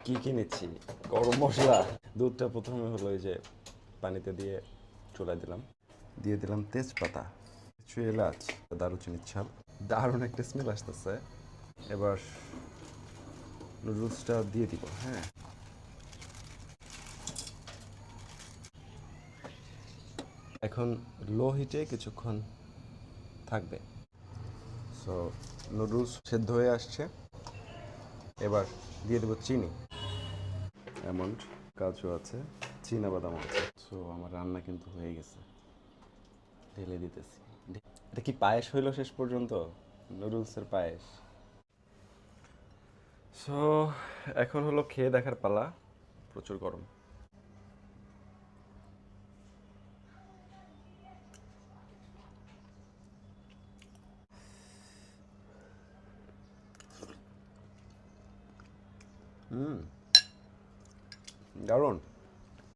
কি কিনেছি? গরম মশলা। দুধটা প্রথমে হলো এই যে পানিতে দিয়ে চুলায় দিলাম, দিয়ে দিলাম তেজপাতা, কিছু এলাচ, দারুচিনির ছাল। দারুণ একটা স্মেল আসতেছে। এবার নুডলসটা দিয়ে দিব। হ্যাঁ, এখন লো হিটে কিছুক্ষণ থাকবে। সো নুডলস সেদ্ধ হয়ে আসছে। এবার দিয়ে দেবো চিনি, অ্যামন্ড, কাজু আছে, বাদাম আছে। সো আমার রান্না কিন্তু হয়ে গেছে, ঢেলে দিতেছি। এটা কি পায়েস হইলো শেষ পর্যন্ত? নুডলসের পায়েস। সো এখন হলো খেয়ে দেখার পালা। প্রচুর গরম। হুম, দারুণ।